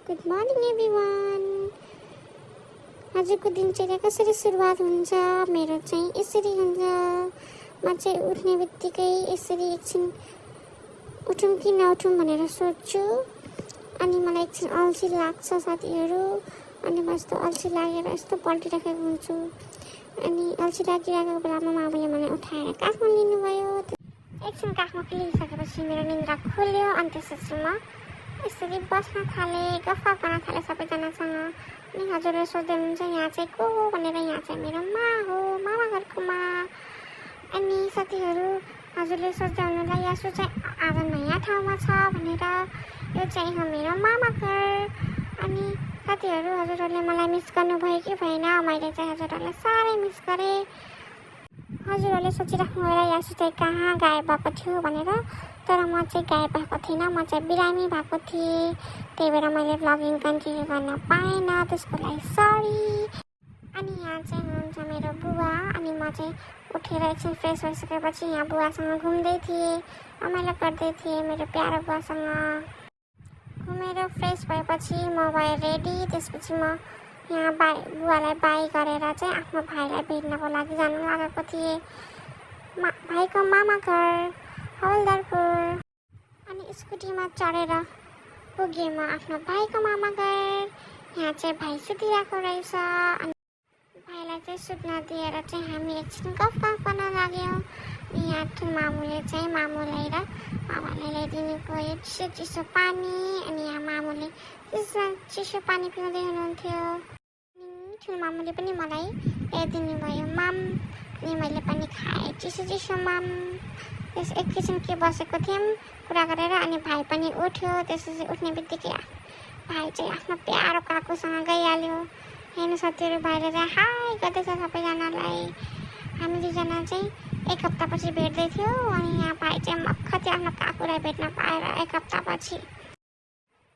Good morning everyone. आजको दिनचर्या कसरी सुरुवात हुन्छ मेरो चाहिँ यसरी हुन्छ। म चाहिँ उठ्ने बित्तिकै यसरी एकछिन उठौँ कि नउठौँ भनेर सोध्छु। अनि मलाई एकछिन अल्छी लाग्छ साथीहरू। अनि म यस्तो अल्छी लागेर यस्तो पल्टिराखेको हुन्छु। अनि अल्छी लागिरहेको बेलामा मामुले मलाई उठाएर काखमा लिनुभयो। एकछिन काखमा लिइसकेपछि मेरो निन्द्रा खुल्यो। अनि त्यसपछि म यसरी बस्न थालेँ, गफ गर्न थालेँ सबैजनासँग। अनि हजुरले सोध्दै हुनुहुन्छ यहाँ चाहिँ को हो भनेर। यहाँ चाहिँ मेरो मा हो, मामा घरको मा। अनि साथीहरू हजुरले सोध्दै हुनुहुन्छ यासु चाहिँ आज नयाँ ठाउँमा छ भनेर। यो चाहिँ हो मेरो मामा घर। अनि साथीहरू हजुरहरूले मलाई मिस गर्नुभयो कि भएन? मैले चाहिँ हजुरहरूलाई साह्रै मिस गरेँ। हजुरहरूले सोचिराख्नु होला यासु चाहिँ कहाँ गायब भएको थियो भनेर। तर म चाहिँ गायब भएको थिइनँ, म चाहिँ बिरामी भएको थिएँ। त्यही भएर मैले भ्लगिङ कन्टिन्यू गर्न पाएन, त्यसको लागि सरी। अनि यहाँ चाहिँ हुनुहुन्छ मेरो बुवा। अनि म चाहिँ उठेर एकछिन फ्रेस भइसकेपछि यहाँ बुवासँग घुम्दै थिएँ, रमाइलो गर्दै थिएँ मेरो प्यारो बुवासँग। घुमेर फ्रेस भएपछि म भएँ रेडी। त्यसपछि म यहाँ बुवालाई बाई गरेर चाहिँ आफ्नो भाइलाई भेट्नको लागि जानु लागेको थिएँ। भाइको मामा घर हवलदारपुर। अनि स्कुटीमा चढेर पुगेँ म आफ्नो भाइको मामा घर। यहाँ चाहिँ भाइ सुतिरहेको रहेछ। अनि भाइलाई चाहिँ सुत्न दिएर चाहिँ हामी एकछिन गफ गर्न लाग्यौँ। अनि यहाँ मामुले चाहिँ मामुलाई र मामाले ल्याइदिनु गयो चिसो चिसो पानी। अनि यहाँ मामुले चिसो पानी पिउँदै हुनुहुन्थ्यो। अनि ठुलो मामुले पनि मलाई ल्याइदिनु भयो माम। अनि मैले पनि खाएँ चिसो चिसो माम। त्यस एकैछिन के बसेको थियौँ कुरा गरेर। अनि भाइ पनि उठ्यो। त्यसपछि उठ्ने बित्तिकै भाइ चाहिँ आफ्नो प्यारो काकुसँग गइहाल्यो। हेर्नु साथीहरू भाइले चाहिँ हाई गर्दैछ सबैजनालाई। हामी दुईजना चाहिँ एक हप्तापछि भेट्दै थियौँ। अनि यहाँ भाइ चाहिँ मक्ख थियो आफ्नो काकुलाई भेट्न पाएर एक हप्तापछि।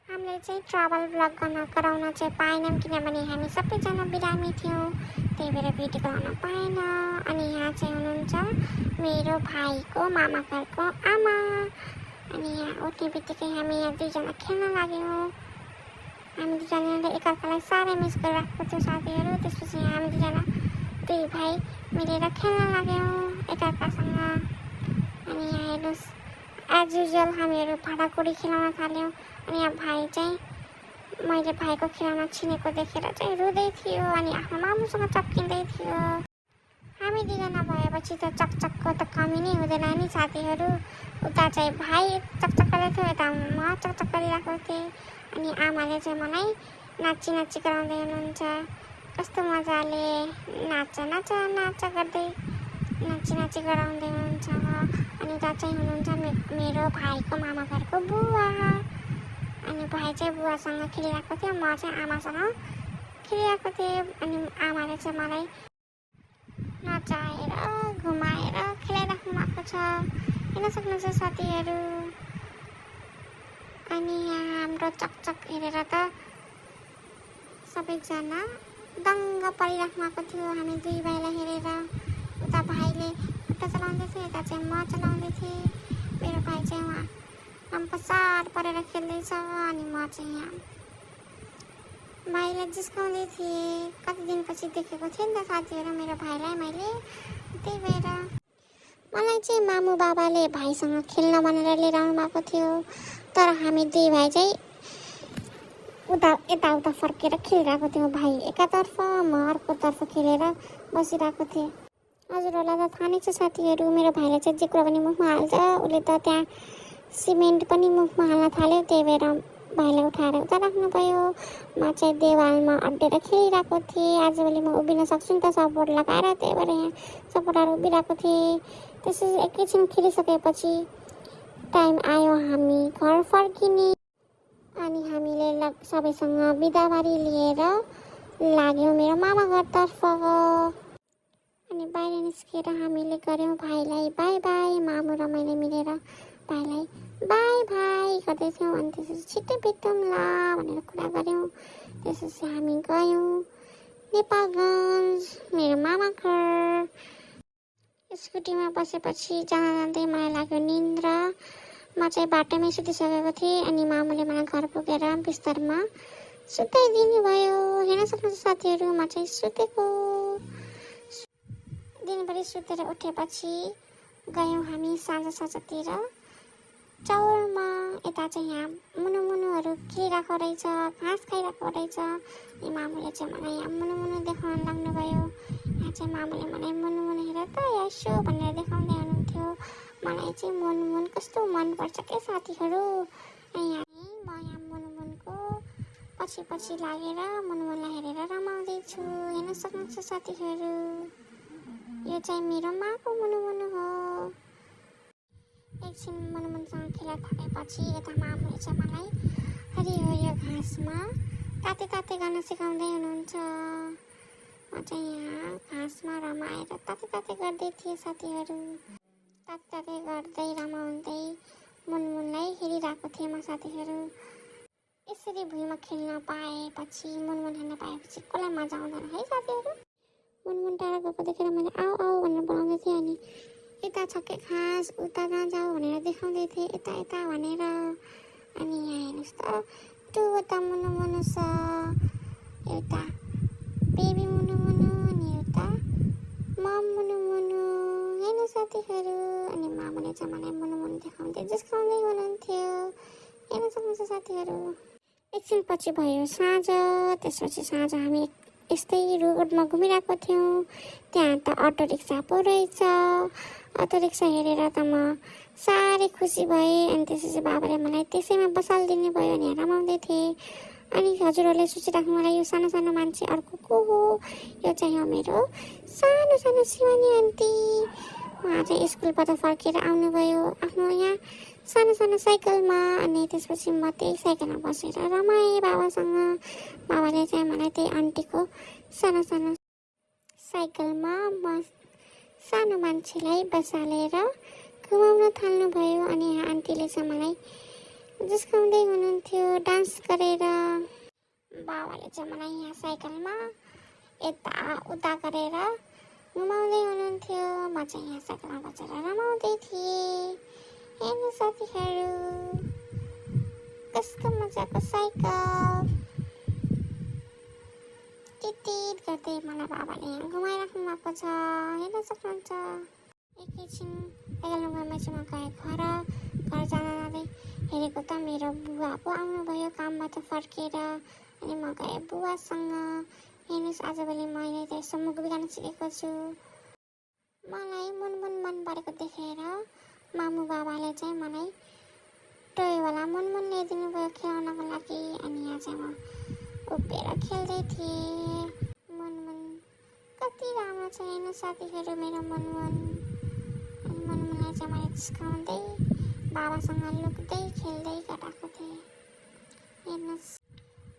हामीले चाहिँ ट्राभल ब्लग गराउन चाहिँ पाएनौँ किनभने हामी सबैजना बिरामी थियौँ, त्यही भएर भिडियो गराउन पाएन। अनि यहाँ चाहिँ हुनुहुन्छ मेरो भाइको मामा घरको आमा। अनि यहाँ उठ्ने बित्तिकै हामी यहाँ दुईजना खेल्न लाग्यौँ। हामी दुईजनाले एकअर्कालाई साह्रै मिस गरिरहेको थियो साथीहरू। त्यसपछि हामी दुईजना दुई भाइ मिलेर खेल्न लाग्यौँ एकअर्कासँग। अनि यहाँ हेर्नुहोस् एज युजुअल हामीहरू भाँडाकुडी खेलाउन थाल्यौँ। अनि यहाँ भाइ चाहिँ मैले भाइको खेलाउन छिनेको देखेर चाहिँ रुँदै थियो अनि आफ्नो मामुसँग चक्किँदै थियो। हामी दुईजना भएपछि त चकचक्को त कमी नै हुँदैन नि साथीहरू। उता चाहिँ भाइ चकचक गर्दै थियो, यता म चकचक गरिरहेको थिएँ। अनि आमाले चाहिँ मलाई नाची नाची गराउँदै हुनुहुन्छ। कस्तो मजाले नाच नाच नाच गर्दै नाची नाची गराउँदै हुनुहुन्छ। अनि उता चाहिँ हुनुहुन्छ मेरो भाइको मामा घरको बुवा। अनि भाइ चाहिँ बुवासँग खेलिरहेको थियो, म चाहिँ आमासँग खेलिरहेको थिएँ। अनि आमाले चाहिँ मलाई नचाएर घुमाएर खेलाइराख्नु भएको छ, हेर्न सक्नुहुन्छ साथीहरू। अनि यहाँ हाम्रो चकचक हेरेर त सबैजना दङ्ग परिराख्नु भएको थियो हामी दुई भाइलाई हेरेर। उता भाइले खुट्टा चलाउँदै थियो, यता चाहिँ म चलाउँदै थिएँ। मेरो भाइ चाहिँ उहाँ लम्पसार परेर खेल्दैछ। अनि म चाहिँ यहाँ भाइलाई जिस्काउँदै थिएँ। कति दिनपछि देखेको थिएँ नि त साथीहरू मेरो भाइलाई मैले। त्यही भएर मलाई चाहिँ मामु बाबाले भाइसँग खेल्न भनेर लिएर आउनु भएको थियो। तर हामी दुई भाइ चाहिँ यताउता फर्केर खेलिरहेको थियौँ। भाइ एकातर्फ म अर्कोतर्फ खेलेर बसिरहेको थिएँ। हजुरहरूलाई त थाहा नै छ साथीहरू, मेरो भाइले चाहिँ जे कुरा पनि मुखमा हाल्छ। उसले त त्यहाँ सिमेन्ट पनि मुखमा हाल्न थाल्यो, त्यही भएर भाइलाई उठाएर उता राख्नुभयो। म चाहिँ देवालमा अड्डेर खेलिरहेको थिएँ। आजभोलि म उभिन सक्छु नि त सपोर्ट लगाएर, त्यही भएर यहाँ सपोर्टहरू उभिरहेको थिएँ। त्यसपछि एकैछिन खेलिसकेपछि टाइम आयो हामी घर फर्किने। अनि हामीले सबैसँग बिदाबारी लिएर लाग्यौँ मेरो मामा घरतर्फ। अनि बाहिर निस्केर हामीले गऱ्यौँ भाइलाई बाई बाई। मामु र मैले मिलेर भाइलाई बाई बाई गर्दै थियौँ। अनि त्यसपछि छिट्टै भेटौँ ल भनेर कुरा गऱ्यौँ। त्यसपछि हामी गयौँ नेपालगञ्ज मेरो मामा घर। स्कुटीमा बसेपछि जाँदा जाँदै मलाई लाग्यो निन्द्रा। म चाहिँ बाटोमै सुतिसकेको थिएँ अनि मामुले मलाई घर पुगेर बिस्तारमा सुताइदिनु भयो। हेर्न सक्नुहुन्छ साथीहरू, म चाहिँ सुतेको। दिनभरि सुतेर उठेपछि गयौँ हामी साँझतिर चौरमा। यता चाहिँ यहाँ मुनुमुनुहरू खेलिरहेको रहेछ, घाँस खाइरहेको रहेछ। अनि मामुले चाहिँ मलाई यहाँ मुनुमुनु देखाउन लाग्नुभयो। यहाँ चाहिँ मामुले मलाई मुनुमुनु हेर त यसो भनेर देखाउँदै हुनुहुन्थ्यो। मलाई चाहिँ मुनुमुन कस्तो मनपर्छ के साथीहरू। अनि म यहाँ मुनुमुनको पछि लागेर मुनुमुनलाई हेरेर रमाउँदैछु। हेर्न सक्नुहुन्छ साथीहरू, यो चाहिँ मेरो माको मुनुमुनु हो। एकछिन मुनुमुनसँग खेलेर थाकेपछि यता मामुले चाहिँ मलाई हरियो घाँसमा ताते गर्न सिकाउँदै हुनुहुन्छ। म चाहिँ यहाँ घाँसमा रमाएर ताते गर्दै थिएँ साथीहरू। ताते गर्दै रमाउँदै मुनमुनलाई हेरिरहेको थिएँ म साथीहरू। यसरी भुइँमा खेल्न पाएपछि, मुनमुन हेर्न पाएपछि कसलाई मजा आउँदैन है साथीहरू। मुनमुन टाढा गएको देखेर मैले आऊ भनेर बोलाउँदै थिएँ। अनि यता छ के घाँस, उता नजाऊ भनेर देखाउँदै थिएँ, यता भनेर। अनि यहाँ हेर्नुहोस् त, दुईवटा मुनुमुनु छ, एउटा बेबी मुनुमुनु अनि एउटा मम मुनुमुनु। हेर्नु साथीहरू, अनि मामुले चाहिँ मलाई मुनुमुनु देखाउँदै जिस्काउँदै हुनुहुन्थ्यो। हेर्न सक्नुहुन्छ साथीहरू। एकछिन पछि भयो साँझ। त्यसपछि साँझ हामी यस्तै रोडमा घुमिरहेको थियौँ। त्यहाँ त अटो रिक्सा पो रहेछ। अटो रिक्सा हेरेर त म साह्रै खुसी भएँ। अनि त्यसपछि बाबाले मलाई त्यसैमा बसालिदिनु भयो अनि रमाउँदै थिएँ। अनि हजुरहरूले सोचिराख्नु होला यो सानो मान्छे अर्को को हो। यो चाहिँ हो मेरो सानो शिवानी आन्टी। उहाँ चाहिँ स्कुलबाट फर्केर आउनुभयो आफ्नो यहाँ सानो साइकलमा। अनि त्यसपछि म त्यही साइकलमा बसेर रमाएँ बाबासँग। बाबाले चाहिँ मलाई त्यही आन्टीको सानो साइकलमा सानो मान्छेलाई बसालेर घुमाउन थाल्नुभयो। अनि यहाँ आन्टीले चाहिँ मलाई जिस्काउँदै हुनुहुन्थ्यो डान्स गरेर। बाबाले चाहिँ मलाई यहाँ साइकलमा यता गरेर घुमाउँदै हुनुहुन्थ्यो। म चाहिँ यहाँ साइकलमा बसेर रमाउँदै थिएँ। हेर्नु साथीहरू, कस्तो मजाको साइकल। टिटिट गर्दै मलाई बाबाले यहाँ घुमाइराख्नु भएको छ। हेर्न सक्नुहुन्छ। एकैछिन साइकलमा गएपछि म गएँ घर जाँदै हेरेको त मेरो बुवा पो आउनुभयो कामबाट फर्केर। अनि म गएँ बुवासँग। हेर्नुहोस्, आजभोलि मैले त यसो मुख बिगार्न सिकेको छु। मलाई मुनमुन मन परेको देखेर मामु बाबाले चाहिँ मलाई टोयवाला मुनमुन ल्याइदिनु भयो खेलाउनको लागि। अनि यहाँ चाहिँ म उभिएर खेल्दै थिएँ। मुनमुन कति राम्रो छ हेर्नु साथीहरू मेरो मुनमुन। अनि मुनमुनलाई चाहिँ मैले जिस्काउँदै बाबासँग लुक्दै खेल्दै गराएको थिएँ। हेर्नुहोस्,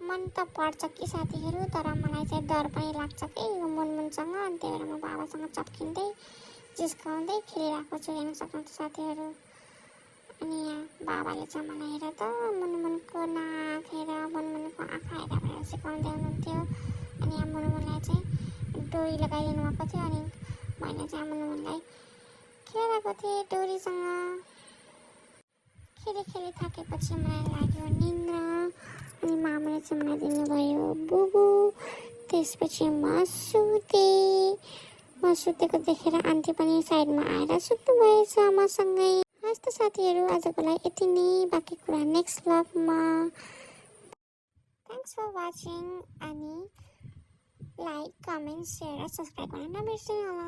मन त पर्छ कि साथीहरू, तर मलाई चाहिँ डर पनि लाग्छ कि यो मुनमुनसँग। अनि त्यही भएर म बाबासँग चप्किँदै जिस्काउँदै खेलिरहेको छु। हेर्न सक्नुहुन्छ साथीहरू। अनि यहाँ बाबाले चाहिँ मलाई हेर त मुनमुनको नाक हेर, मुनमुनको आँखा हेर भनेर सिकाउँदै हुनुहुन्थ्यो। अनि यहाँ मुनमुनलाई चाहिँ डोरी लगाइदिनु भएको थियो। अनि मैले चाहिँ मुनमुनलाई खेलिरहेको थिएँ डोरीसँग। खेली थाकेपछि मलाई लाग्यो निन्द्रा। अनि मामुले चाहिँ मलाई दिनुभयो बुबु। त्यसपछि म सुतेको देखेर आन्टी पनि साइडमा आएर सुत्नु भएछ मसँगै। हस् त साथीहरू, आजको लागि यति नै। बाँकी कुरा नेक्स्ट भ्लगमा। Thanks for watching. अनि लाइक, कमेन्ट, सेयर र सब्सक्राइब गर्न नबिर्सिनु होला।